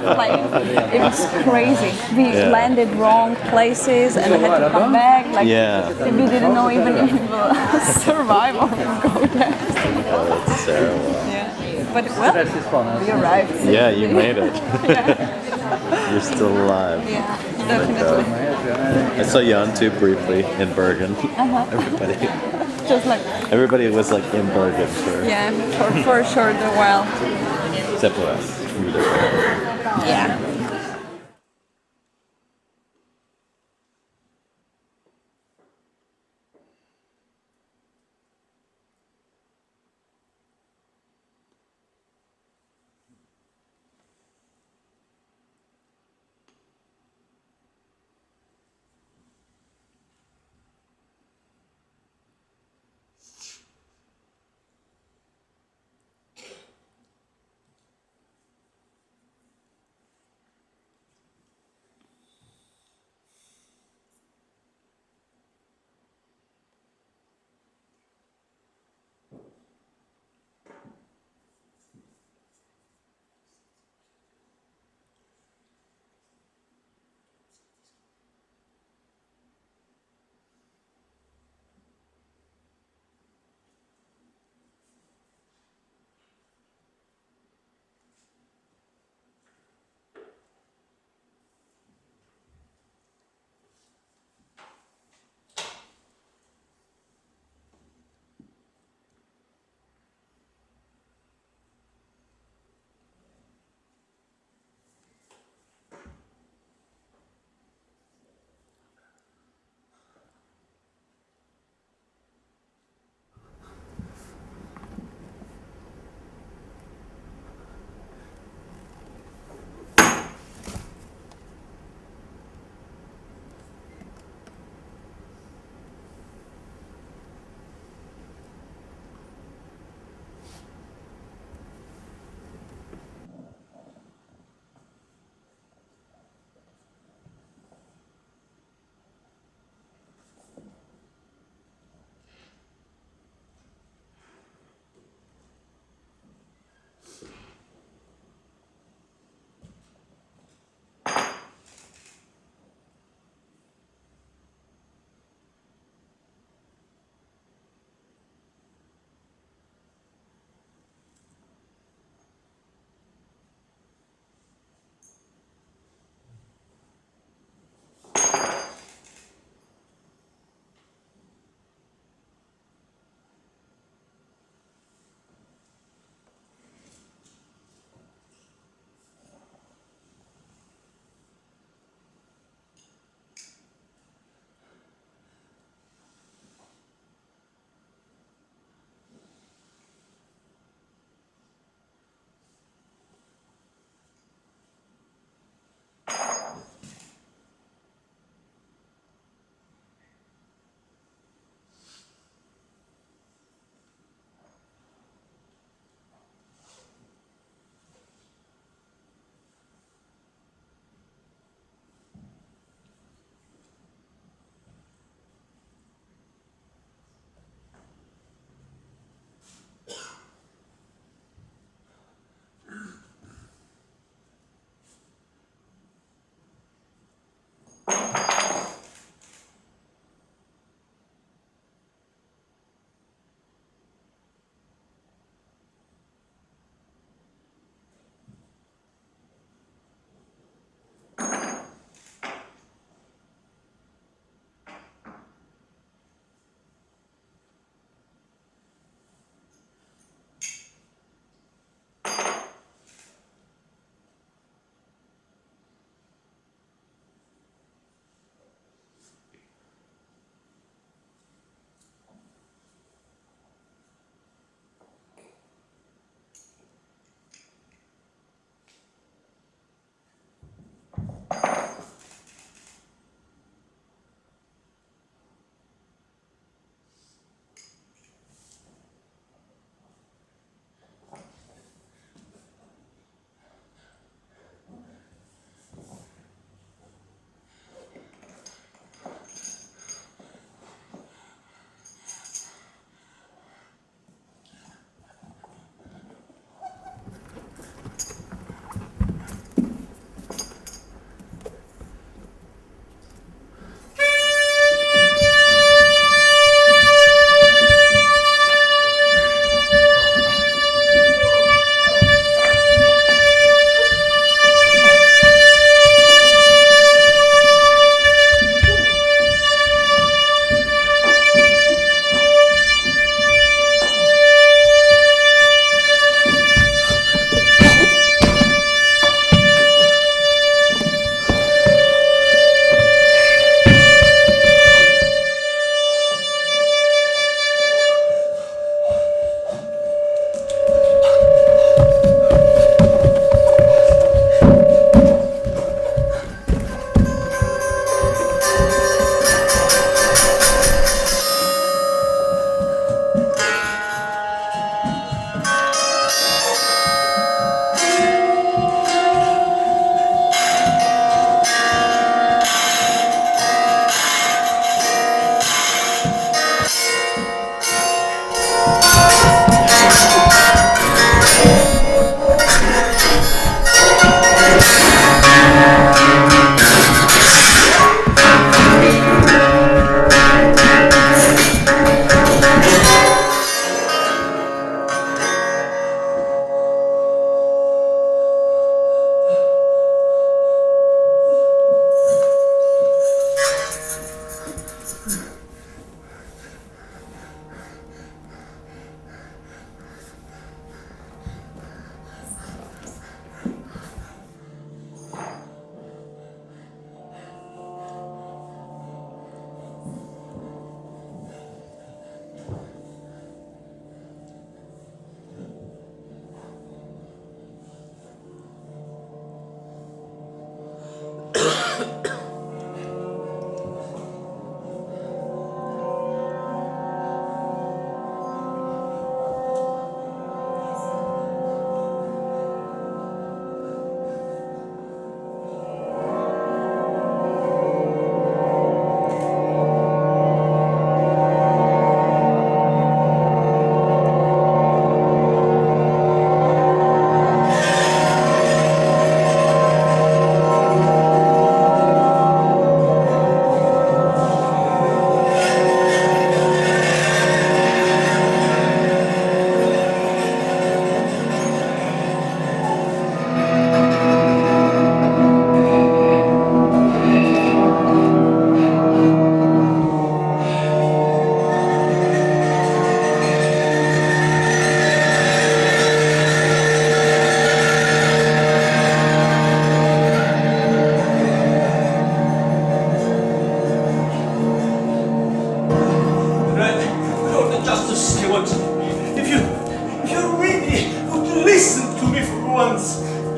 Like, it was crazy. We landed wrong places and had to come back. Like, we didn't know even if we will survive or go there. Oh, that's terrible. Yeah, but well, we arrived. Yeah, you made it. You're still alive. Yeah, definitely. I saw you on too briefly in Bergen. Everybody. Just like. Everybody was like in Bergen for. Yeah, for a short while. Except for us. We were there. Yeah.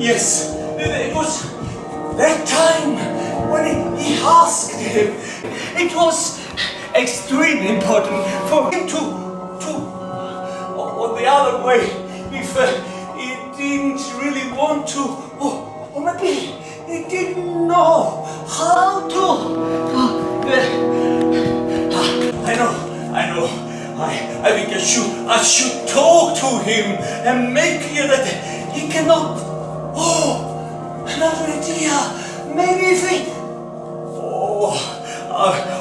Yes, it was that time when he asked him. It was extremely important for him to on the other way, if he didn't really want to, or maybe he didn't know how to. I know. I think I should talk to him and make clear that he cannot. Oh, another idea. Maybe if he. Oh, I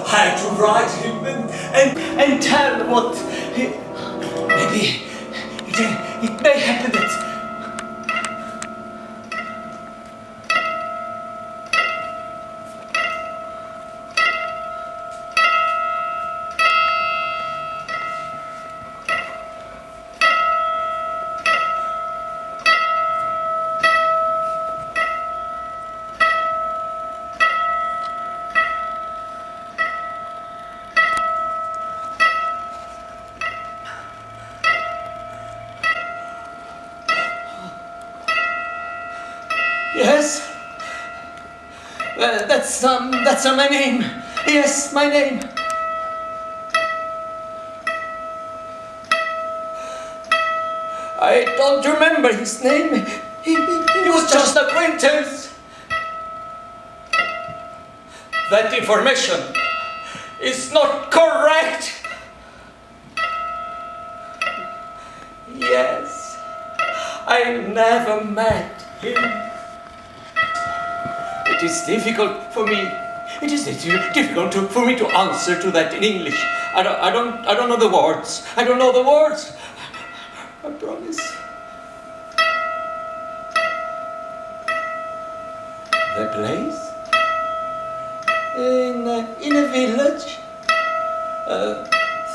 had to write him and tell what he. Maybe it may happen that. Yes, that's my name. Yes, my name. I don't remember his name. He was just an acquaintance. That information is not correct. Yes, I never met him. It is difficult for me. It is difficult for me to answer to that in English. I don't know the words. I don't know the words. I promise. The place in a village.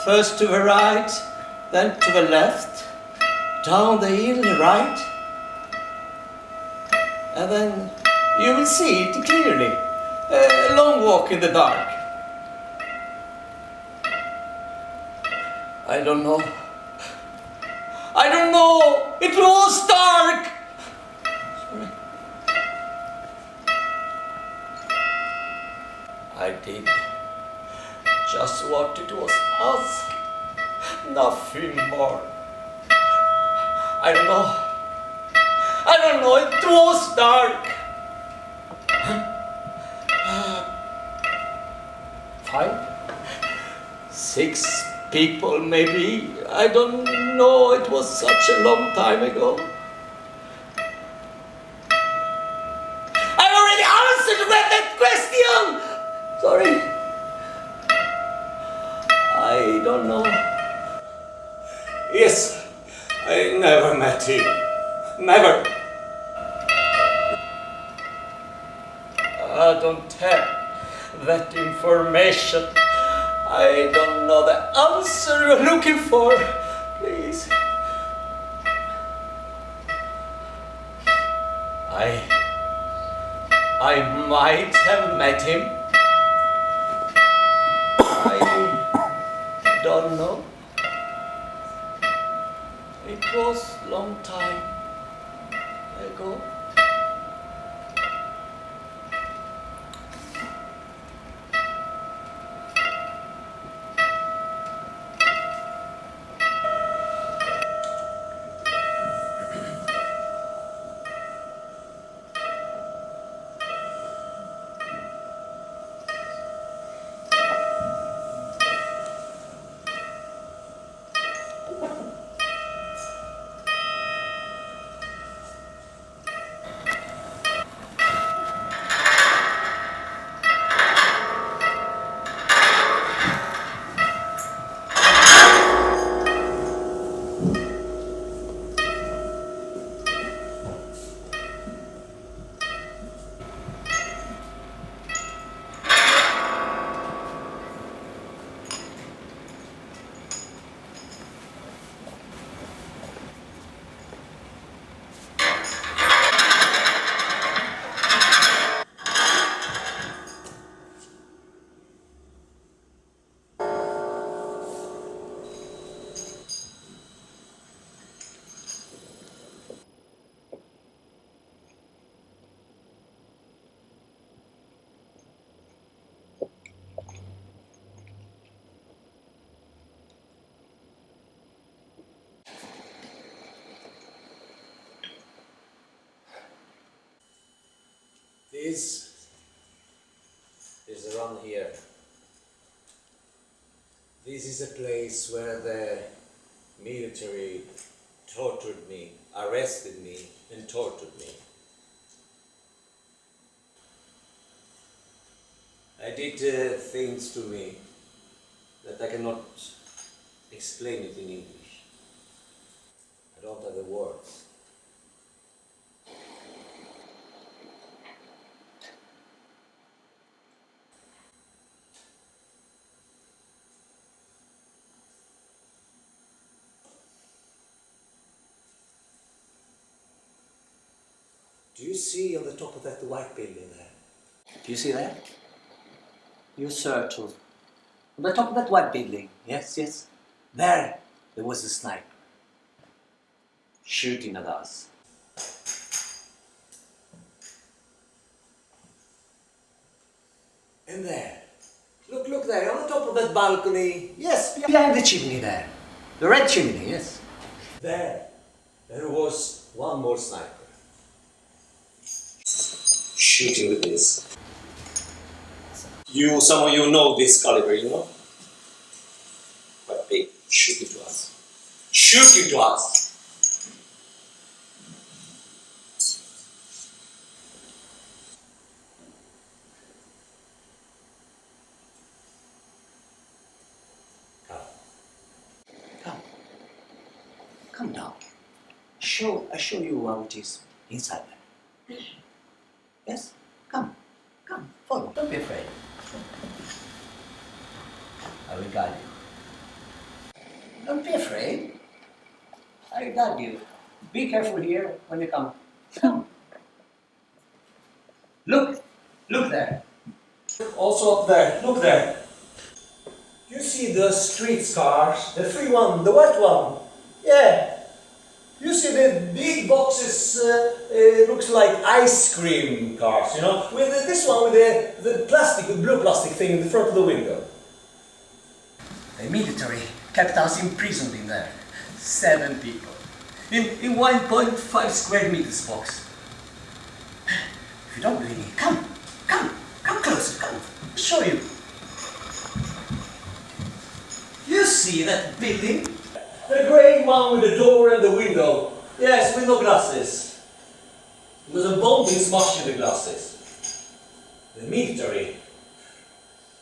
First to the right, then to the left, down the hill right, and then. You will see it clearly. A long walk in the dark. I don't know. It was dark. Sorry. I did just what it was asked. Nothing more. I don't know. It was dark. 5, 6 people maybe. I don't know, it was such a long time ago. I already answered that question! Sorry. I don't know. Yes, I never met him. Never. I don't have that information. I don't know the answer you're looking for. Please. I might have met him. I don't know. It was long time ago. This is around here. This is a place where the military tortured me, arrested me, and tortured me. I did things to me that I cannot explain it in English. I don't have the words. Do you see on the top of that white building there? Do you see that? You circle. On the top of that white building, yes, yes. There was a sniper shooting at us. And there, look there, on the top of that balcony, yes, behind the chimney there. The red chimney, yes. There was one more sniper. Shooting with this. Some of you know this caliber, you know? Quite big, shooting to us. Shooting to us! Come down. I show you how it is inside there. Yes? Come, follow. Don't be afraid. I will guide you. Don't be afraid. I will guide you. Be careful here when you come. Come. Look there. Also up there, look there. You see the street cars, the free one, the white one? Yeah. You see the big boxes, looks like ice cream cars, you know? With this one with the plastic, the blue plastic thing in the front of the window. The military kept us imprisoned in there. 7 people. In 1.5 square meters box. If you don't believe me, come closer, come. I'll show you. You see that building? The grey one with the door and the window. Yes, window glasses. There was a bomb being smashed in the glasses. The military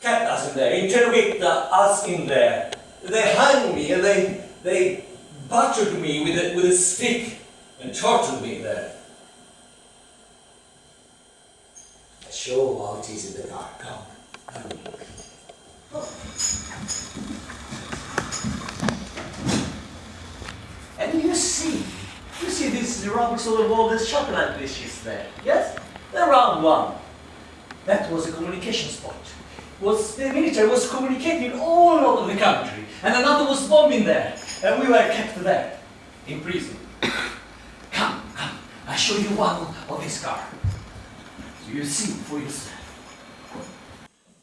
kept us in there, interrogated us in there. They hung me and they butchered me with a stick and tortured me there. I show how it is in the car. Come. And you see these rubbish on the wall, there's chocolate dishes there, yes? The round one. That was a communication spot. The military was communicating all over the country, and another was bombing there, and we were kept there, in prison. Come, I'll show you one of his car. You see for yourself.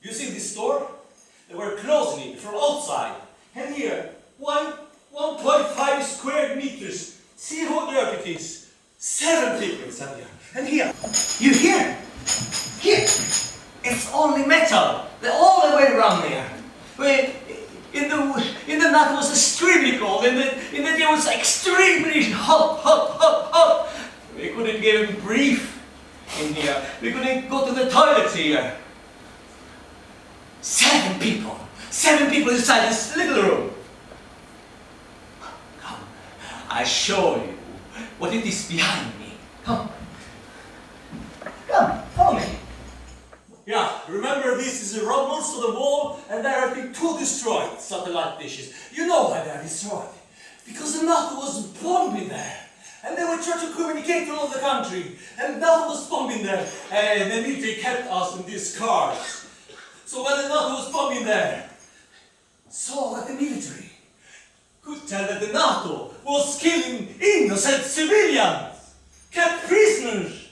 You see this door? They were closing it from outside, and here, 1.5 square meters. See how dirty it is. 7 people inside here. And here, you hear? Here, it's only metal. They're all the way around there. In the night it was extremely cold. In the day it was extremely hot. We couldn't even breathe in here. We couldn't go to the toilet here. 7 people. 7 people inside this little room. I show you what it is behind me. Come, follow me. Yeah, remember this is the rubbles of the wall, and there have been 2 destroyed satellite dishes. You know why they are destroyed? Because the NATO was bombing there, and they were trying to communicate all over the country, and NATO was bombing there, and the military kept us in these cars. So when the NATO was bombing there, so that the military could tell that the NATO was killing innocent civilians, kept prisoners.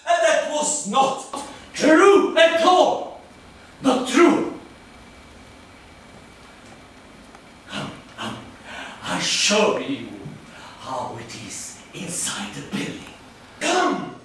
And that was not true at all. Not true. Come, I'll show you how it is inside the building. Come!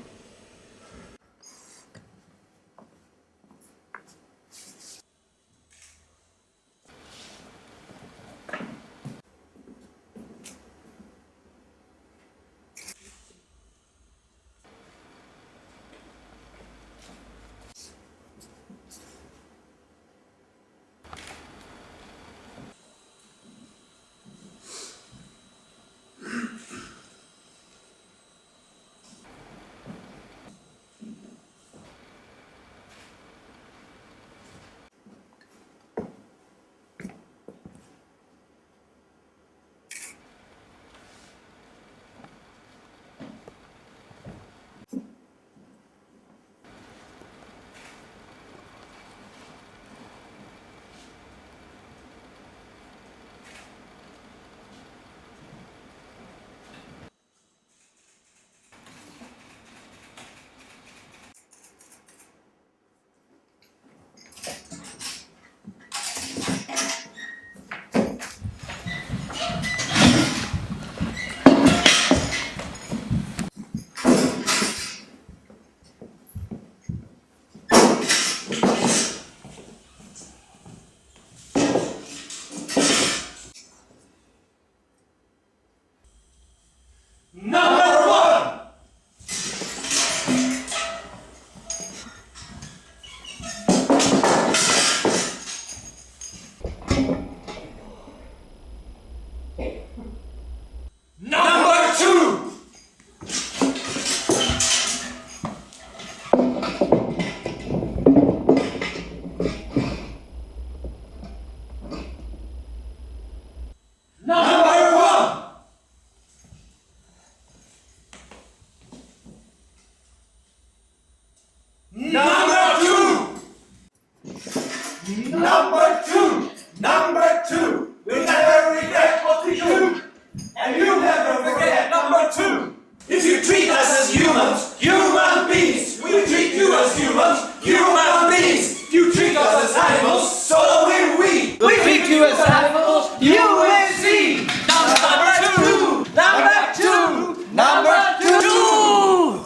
travels, you will see. Number two, number two, number two.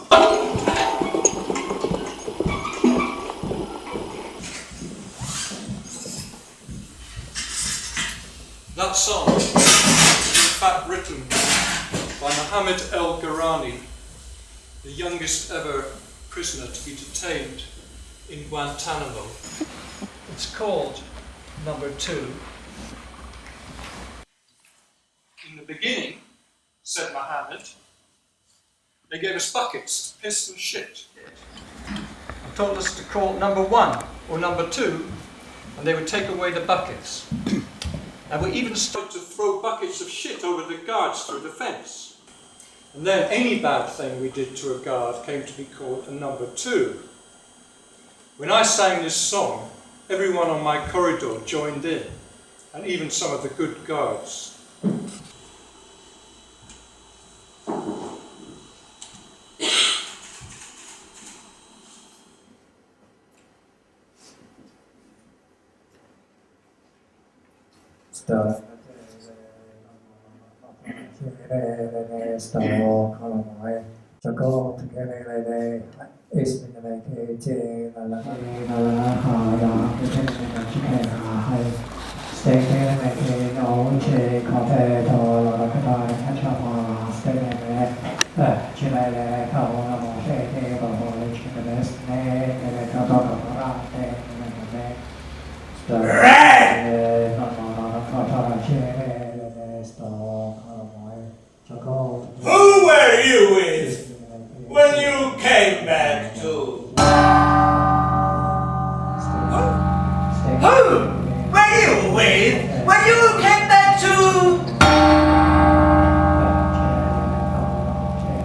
That song is in fact written by Mohammed El Garani, the youngest ever prisoner to be detained in Guantanamo. It's called Number Two. In the beginning, said Mohammed, they gave us buckets to piss and shit. And told us to call number one or number two, and they would take away the buckets. And we even started to throw buckets of shit over the guards through the fence. And then any bad thing we did to a guard came to be called a number two. When I sang this song, everyone on my corridor joined in, and even some of the good guards. Who were you with when you came back to? Who were you with when you came back to?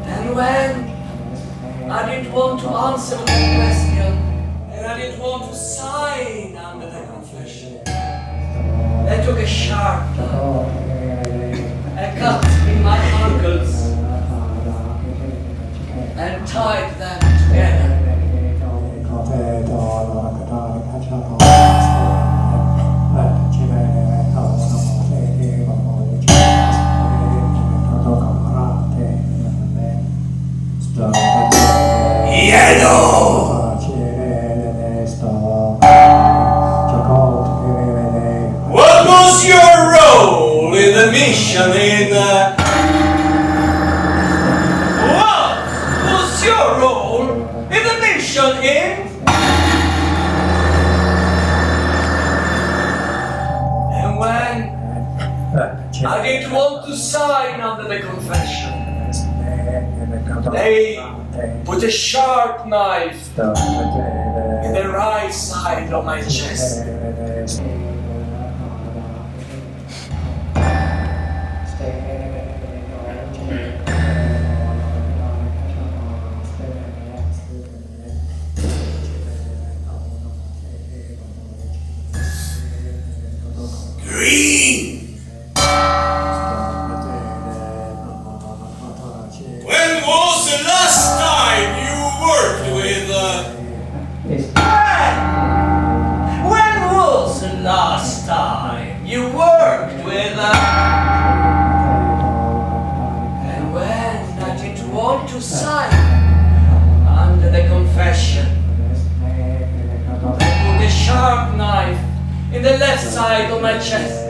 And when I didn't want to answer the question, and I didn't want to sign under the confession, they took a sharp a cut in my ankles and tied them together. Yellow! What was your role in the mission in What was your role in the mission in? And when I didn't want to sign under the confession, they put a sharp knife in the right side of my chest. Green! When was the last time you worked with When was the last time you worked with And when I didn't want to sign under the confession, they put a sharp knife in the left side of my chest.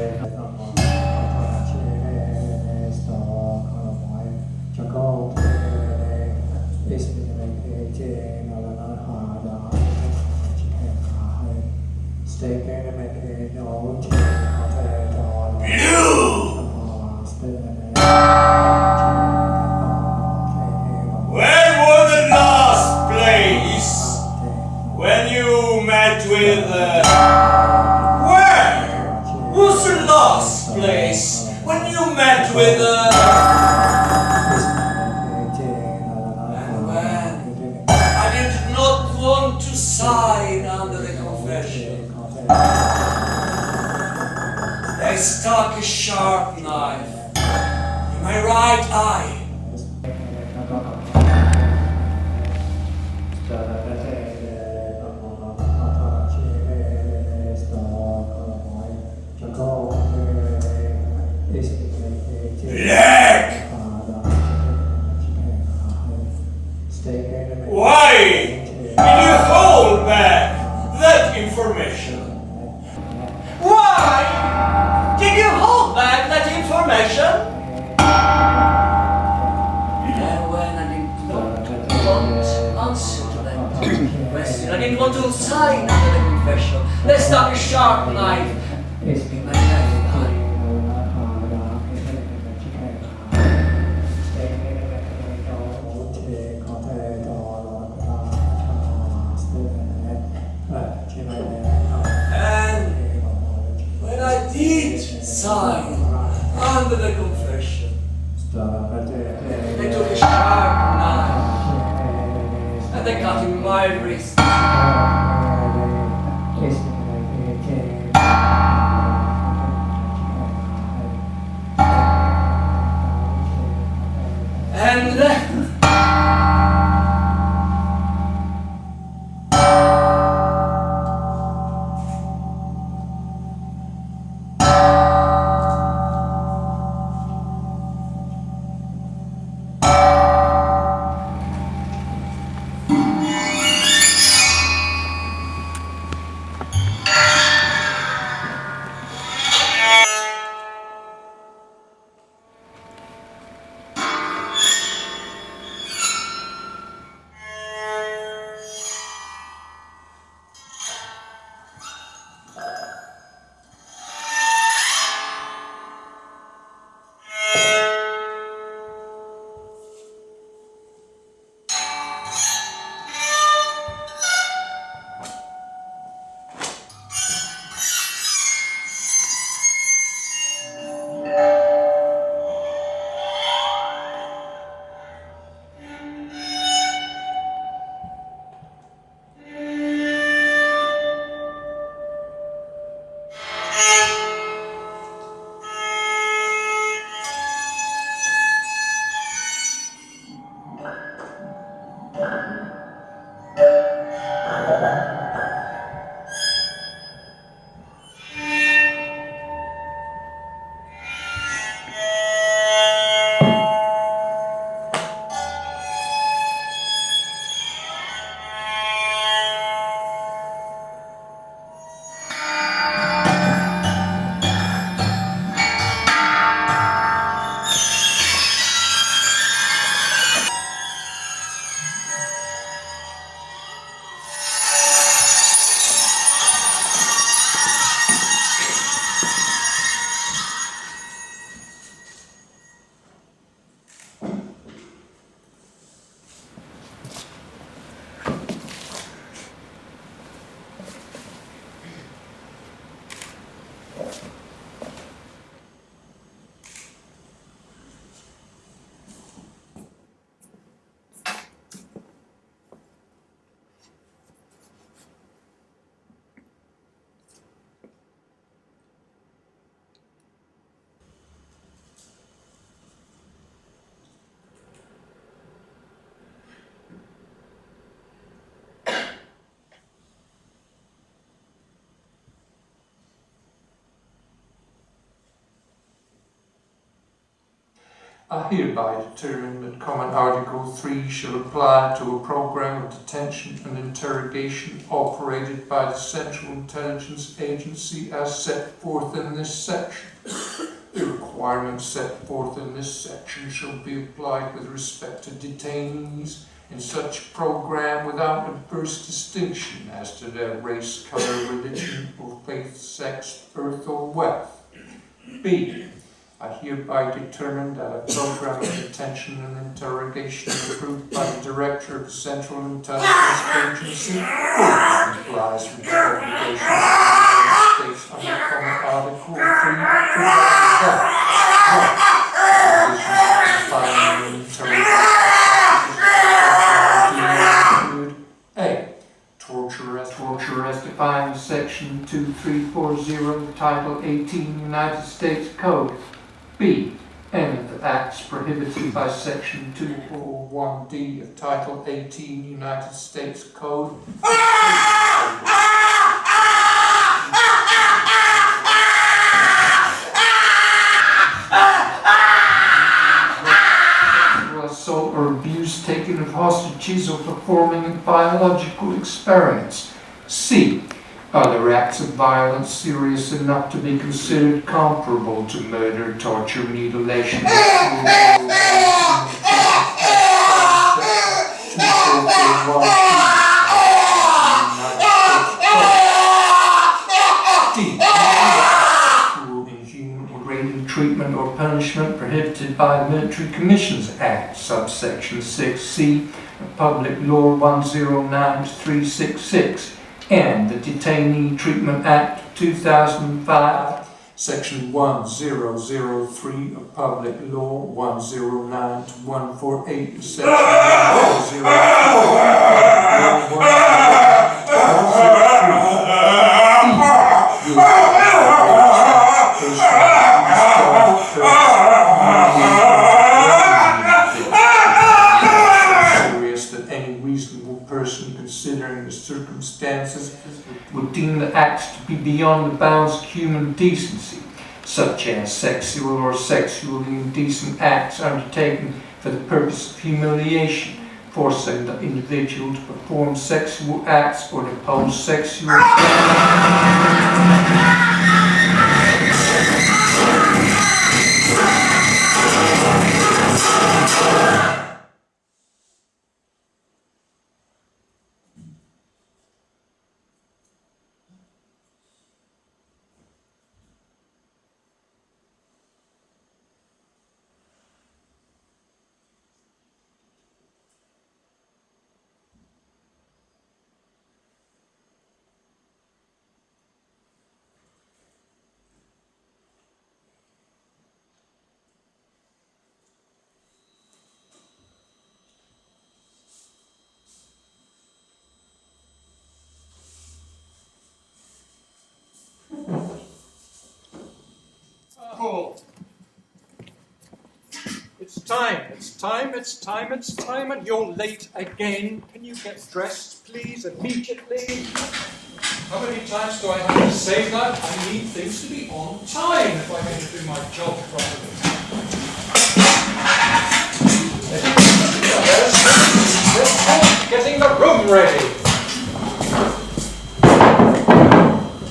Where was the last place when you met with Where was the last place when you met with And when I did not want to sign under the confession, they stuck a sharp knife in my right eye. Go. want to sign under the confession. Let's start a sharp knife. It's been my lifetime. And when I did sign under the confession, they took a sharp knife and they cut in my wrist. And I hereby determine that Common Article 3 shall apply to a program of detention and interrogation operated by the Central Intelligence Agency as set forth in this section. The requirements set forth in this section shall be applied with respect to detainees in such program without adverse distinction as to their race, colour, religion, or faith, sex, birth, or wealth. B. I hereby determine that a program of detention and interrogation approved by the Director of the Central Intelligence Agency fully complies with the obligations of the United States under Common Article 3, provided that 1. Conditions of confinement and interrogation include A. Torture as defined in Section 2340 of the Title 18 United States Code. B. Any of the acts prohibited by Section 241D of Title 18 United States Code. Assault or abuse taken of hostages or performing of biological experiments. C. Other acts of violence serious enough to be considered comparable to murder, torture, mutilation, disciplinary treatment or punishment prohibited by the Military Commissions Act, subsection 6C of Public Law 109366, and the Detainee Treatment Act of 2005, section 1003 of Public Law 109 to 148, section 1003 that any reasonable person considering the circumstances would deem the acts to be beyond the bounds of human decency, such as sexual or sexually indecent acts undertaken for the purpose of humiliation, forcing the individual to perform sexual acts or to pose sexual Paul. It's time, and you're late again. Can you get dressed, please, immediately? How many times do I have to say that? I need things to be on time if I'm going to do my job properly. Let's getting the room ready.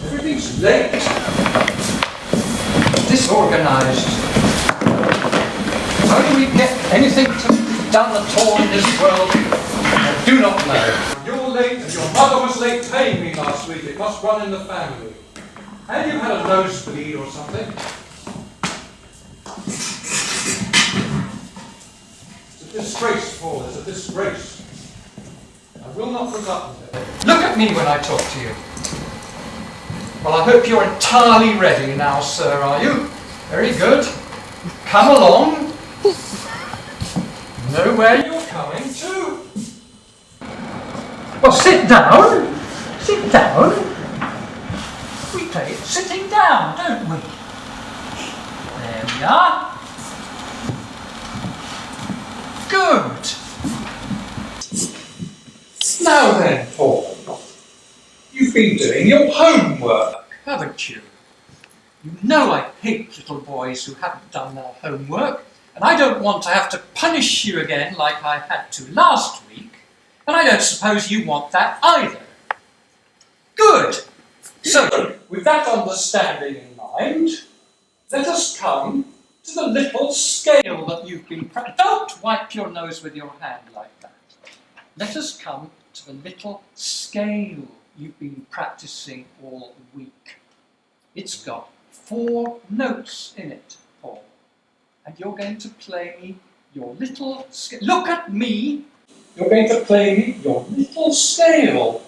Everything's late. Disorganized. How do we get anything done at all in this world? I do not know. You're late, and your mother was late paying me last week. It must run in the family. And you had a nosebleed or something. It's a disgrace, Paul. It's a disgrace. I will not put up with it. Look at me when I talk to you. Well, I hope you're entirely ready now, sir, are you? Very good. Come along. Know where you're coming to. Well, sit down. Sit down. We play it sitting down, don't we? There we are. Good. Now then, Paul. You've been doing your homework, haven't you? You know I hate little boys who haven't done their homework, and I don't want to have to punish you again like I had to last week, and I don't suppose you want that either. Good! So, with that understanding in mind, let us come to the little scale that you've been Don't wipe your nose with your hand like that. Let us come to the little scale you've been practicing all week. It's got 4 notes in it, Paul. And you're going to play me your little scale. Look at me! You're going to play me your little scale.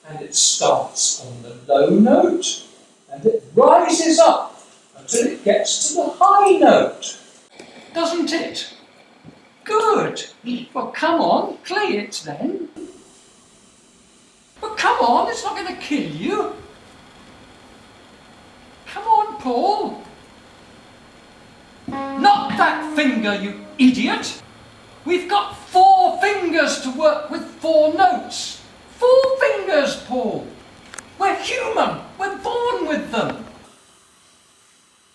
And it starts on the low note, and it rises up until it gets to the high note. Doesn't it? Good! Well, come on, play it then. But come on, it's not going to kill you. Come on, Paul. Not that finger, you idiot. We've got 4 fingers to work with 4 notes. 4 fingers, Paul. We're human. We're born with them.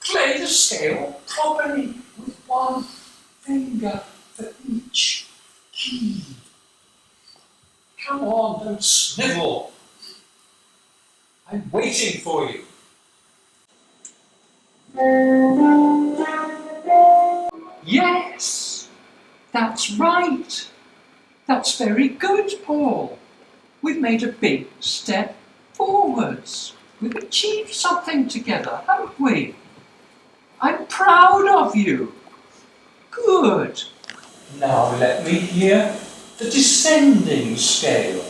Play the scale properly with 1 finger for each key. Come on, don't snivel. I'm waiting for you. Yes, that's right. That's very good, Paul. We've made a big step forwards. We've achieved something together, haven't we? I'm proud of you. Good. Now let me hear the descending scale.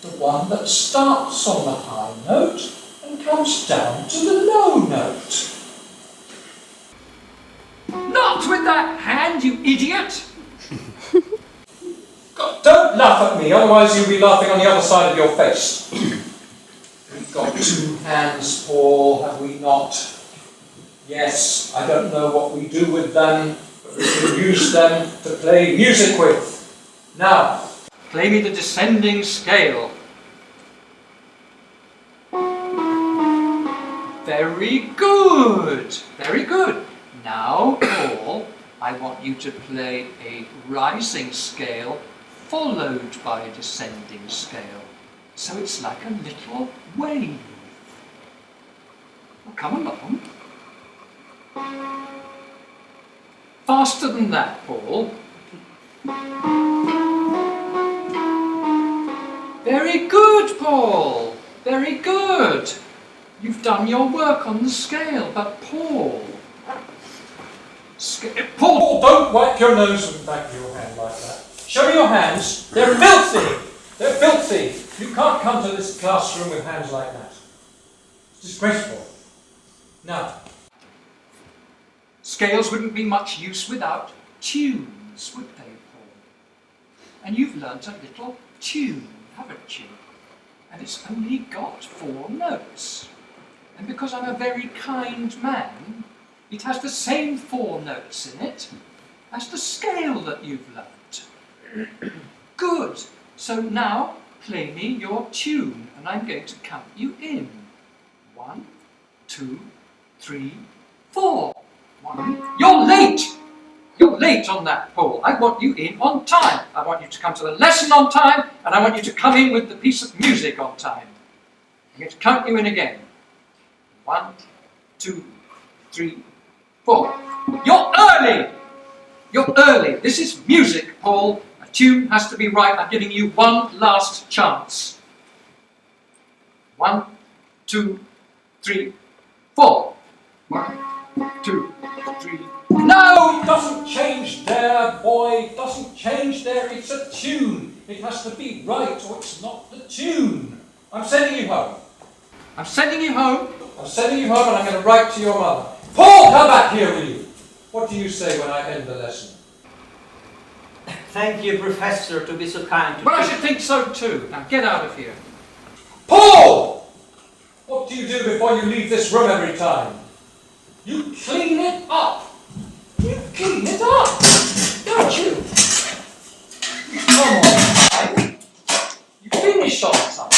The one that starts on the high note and comes down to the low note. Not with that hand, you idiot! God, don't laugh at me, otherwise you'll be laughing on the other side of your face. We've got two hands, Paul, have we not? Yes, I don't know what we do with them, but we can use them to play music with. Now, play me the descending scale. Very good, very good. Now, Paul, I want you to play a rising scale followed by a descending scale. So it's like a little wave. Well, come along. Faster than that, Paul. Very good, Paul. Very good. You've done your work on the scale, but Paul... Paul, don't wipe your nose with the back of your hand like that. Show me your hands. They're filthy. They're filthy. You can't come to this classroom with hands like that. It's disgraceful. Now, scales wouldn't be much use without tunes, would they, Paul? And you've learnt a little tune, haven't you? And it's only got 4 notes. And because I'm a very kind man, it has the same 4 notes in it as the scale that you've learnt. Good. So now play me your tune, and I'm going to count you in. 1, 2, 3, 4. 1. You're late! You're late on that, Paul. I want you in on time. I want you to come to the lesson on time, and I want you to come in with the piece of music on time. I'm going to count you in again. 1, 2, 3, 4. You're early! You're early. This is music, Paul. A tune has to be right. I'm giving you one last chance. 1, 2, 3, 4. 1, 2, 3. No! It doesn't change there, boy. It doesn't change there. It's a tune. It has to be right or it's not the tune. I'm sending you home. I'm sending you home. I'm sending you home and I'm going to write to your mother. Paul, come back here, will you? What do you say when I end the lesson? Thank you, Professor, to be so kind to... Well, I should think so too. Now get out of here. Paul! What do you do before you leave this room every time? You clean it up. You clean it up, don't you? You come on time. You finish on time.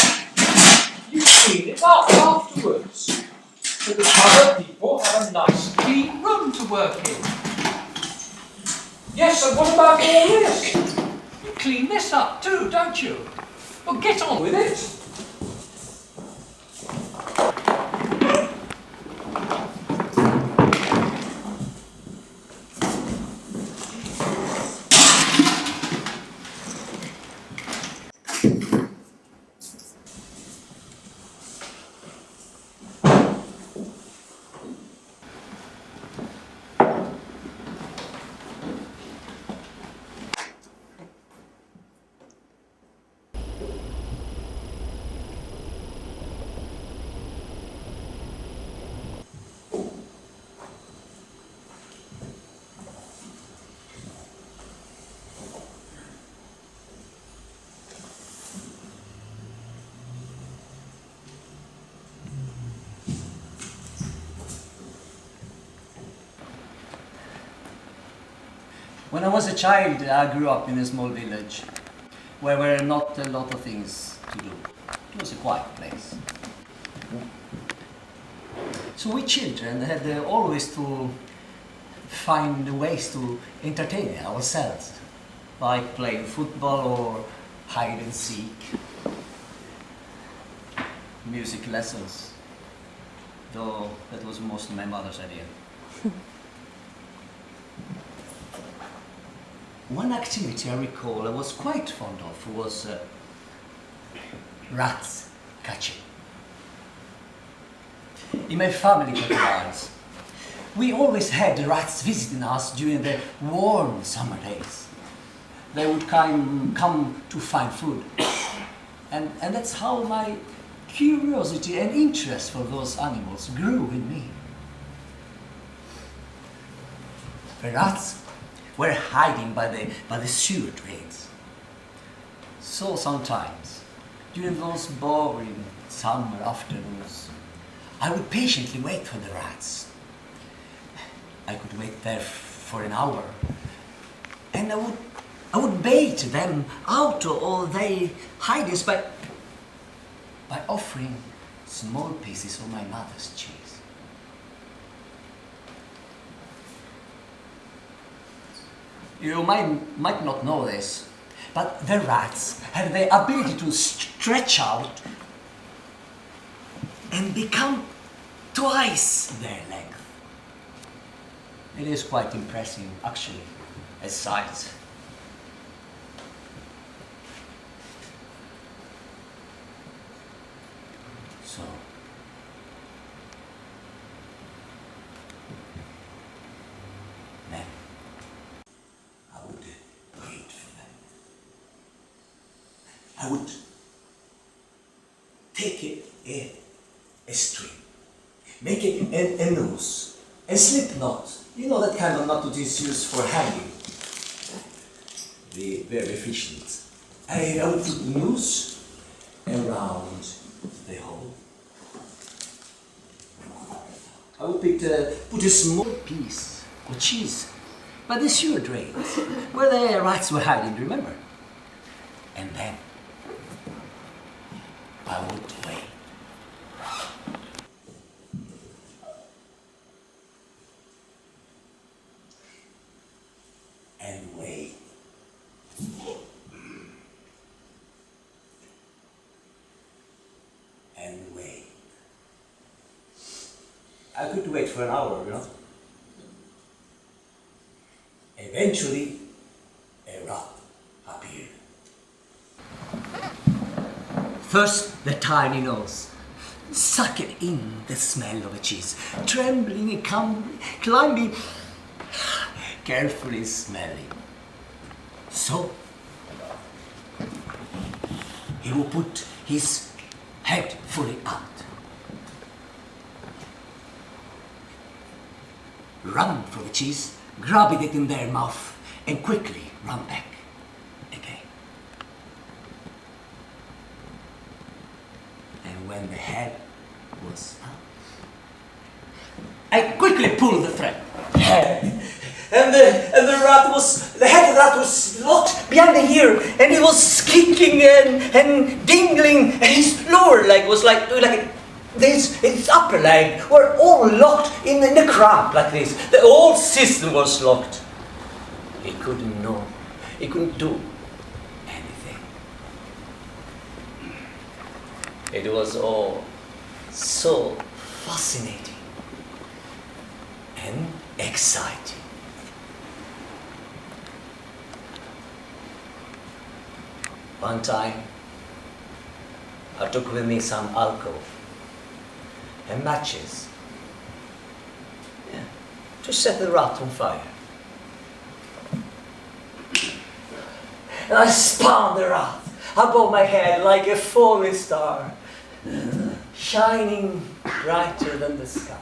You clean it up afterwards. So that other people have a nice clean room to work in. Yes, and what about all this? You clean this up too, don't you? Well, get on with it. When I was a child, I grew up in a small village where there were not a lot of things to do. It was a quiet place. So we children had always to find ways to entertain ourselves, like playing football or hide and seek, music lessons, though that was mostly my mother's idea. One activity I recall I was quite fond of was rats catching. In my family, we always had the rats visiting us during the warm summer days. They would come to find food. And that's how my curiosity and interest for those animals grew in me. The rats were hiding by the sewer drains. So sometimes, during those boring summer afternoons, I would patiently wait for the rats. I could wait there for an hour, and I would bait them out of all their hidings by offering small pieces of my mother's cheese. You might not know this, but the rats have the ability to stretch out and become twice their length. It is quite impressive, actually, as sight. So, then I would wait for them. I would take a string, make a noose, a slip knot. You know that kind of knot that is used for hanging. Very efficient. I would put the noose around the hole. I would put a small piece of cheese by the sewer drains where the rats were hiding, remember? And then I would wait. And wait. And wait. I could wait for an hour, you know. Eventually, a rat appeared. First, the tiny nose, sucking in the smell of the cheese, trembling and climbing, carefully smelling. So, he would put his head fully out, run for the cheese, grabbing it in their mouth, and quickly run back again. And when the head was out, I quickly pulled the thread. And the head of the rat was locked behind the ear, and it was kicking and dingling, and his lower leg was like this, his upper leg were all locked in a cramp like this. The whole system was locked. He couldn't know. He couldn't do anything. It was all so fascinating and exciting. One time, I took with me some alcohol and matches to set the rat on fire. And I spun the rat above my head like a falling star, shining brighter than the sky.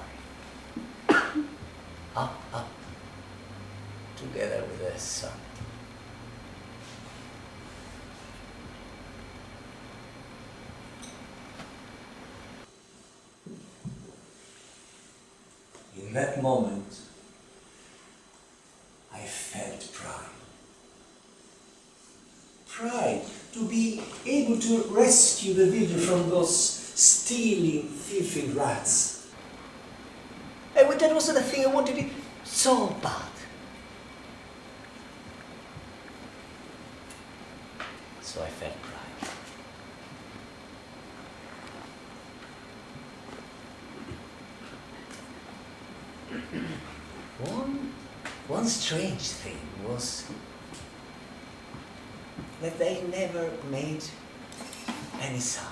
Up, together with the sun. In that moment, I felt pride. Pride to be able to rescue the village from those stealing, thieving rats. And that was the thing I wanted it so bad. So I felt pride. One strange thing was that they never made any sound.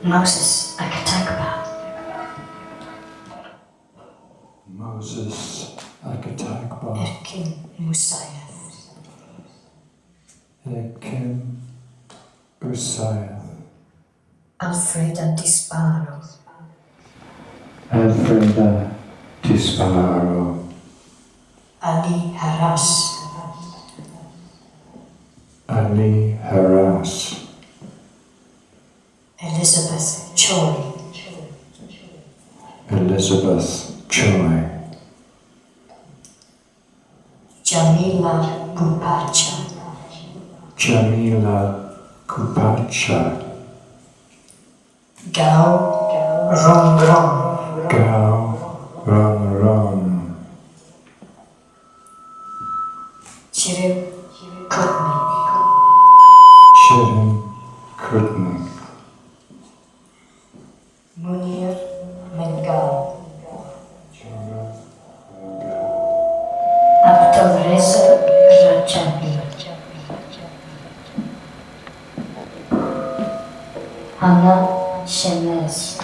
Moses Akatakba. Moses Akatakba. Erkin Musaya. Erkin Usaya. Alfreda Disparo. Alfreda Disparo. Ali Haras. Ali Haras. Elizabeth Choi. Elizabeth Choi. Jamila Gupacha. Jamila Kupacha. Gao Rong Rong. Gao Ron Ron. Chirib Kutni. Shirin Kutni. Munir Mengal. Abdulreza Rajabi. Hana Şenes.